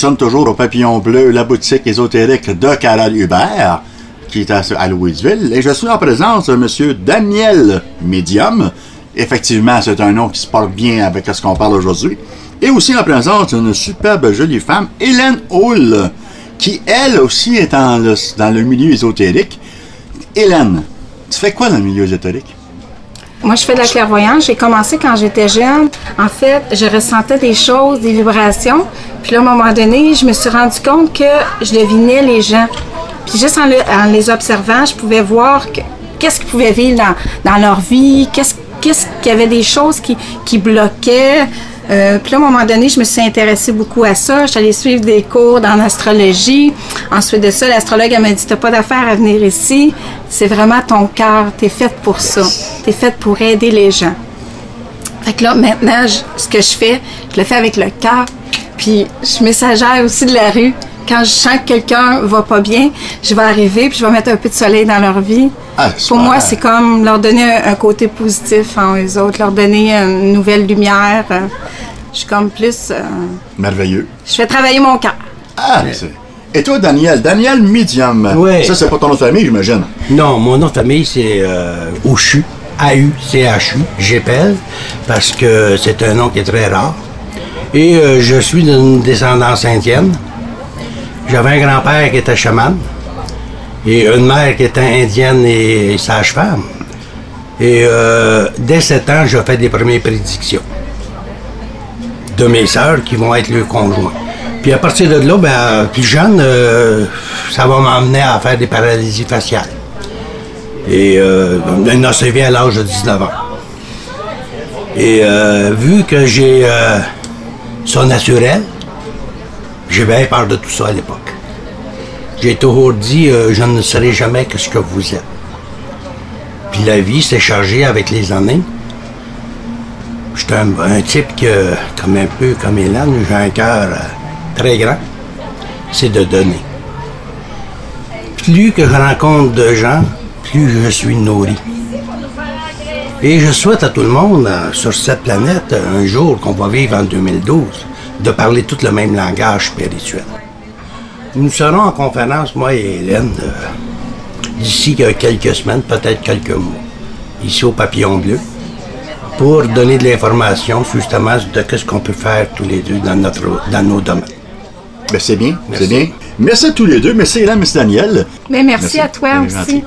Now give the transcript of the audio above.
sommes toujours au Papillon Bleu, la boutique ésotérique de Carole Hubert, qui est à Louisville. Et je suis en présence de M. Daniel Medium. Effectivement, c'est un nom qui se porte bien avec ce qu'on parle aujourd'hui. Et aussi en présence d'une superbe jolie femme, Hélène Hull, qui elle aussi est dans le milieu ésotérique. Hélène, tu fais quoi dans le milieu ésotérique? Moi, je fais de la clairvoyance. J'ai commencé quand j'étais jeune. En fait, je ressentais des choses, des vibrations. Puis là, à un moment donné, je me suis rendu compte que je devinais les gens. Puis juste en les observant, je pouvais voir qu'est-ce qu'ils pouvaient vivre dans leur vie, qu'est-ce qu'il y avait des choses qui bloquaient. Puis là, à un moment donné, je me suis intéressée beaucoup à ça. Je suis allée suivre des cours en astrologie. Ensuite de ça, l'astrologue m'a dit « T'as pas d'affaire à venir ici. C'est vraiment ton cœur. T'es faite pour ça. T'es faite pour aider les gens. » Fait que là, maintenant, ce que je fais, je le fais avec le cœur. Puis je suis messagère aussi de la rue. Quand je sens que quelqu'un va pas bien, je vais arriver puis je vais mettre un peu de soleil dans leur vie. Pour moi, c'est comme leur donner un côté positif en eux autres, leur donner une nouvelle lumière. Je suis comme plus... Merveilleux. Je fais travailler mon cœur. Et toi, Daniel? Daniel Medium. Oui. Ça, c'est pas ton nom de famille, j'imagine? Non, mon nom de famille, c'est Auchu. A-U-C-H-U. J'épelle, parce que c'est un nom qui est très rare. Et je suis d'une descendance indienne. J'avais un grand-père qui était chaman et une mère qui était indienne et sage-femme. Et dès 7 ans, je fais des premières prédictions de mes sœurs qui vont être leurs conjoints. Puis à partir de là, ben, plus jeune, ça va m'emmener à faire des paralysies faciales. Et une OCV à l'âge de 19 ans. Et vu que j'ai ça naturel, j'ai bien peur de tout ça à l'époque. J'ai toujours dit, je ne serai jamais que ce que vous êtes. Puis la vie s'est chargée avec les années. J'étais un type que, comme un peu comme Hélène, j'ai un cœur très grand. C'est de donner. Plus que je rencontre de gens, plus je suis nourri. Et je souhaite à tout le monde sur cette planète, un jour qu'on va vivre en 2012, de parler tout le même langage spirituel. Nous serons en conférence, moi et Hélène, d'ici quelques semaines, peut-être quelques mois, ici au Papillon Bleu, pour donner de l'information justement de ce qu'on peut faire tous les deux dans nos domaines. Ben c'est bien, c'est bien. Merci à tous les deux. Merci Hélène, merci Daniel. Mais merci à toi aussi.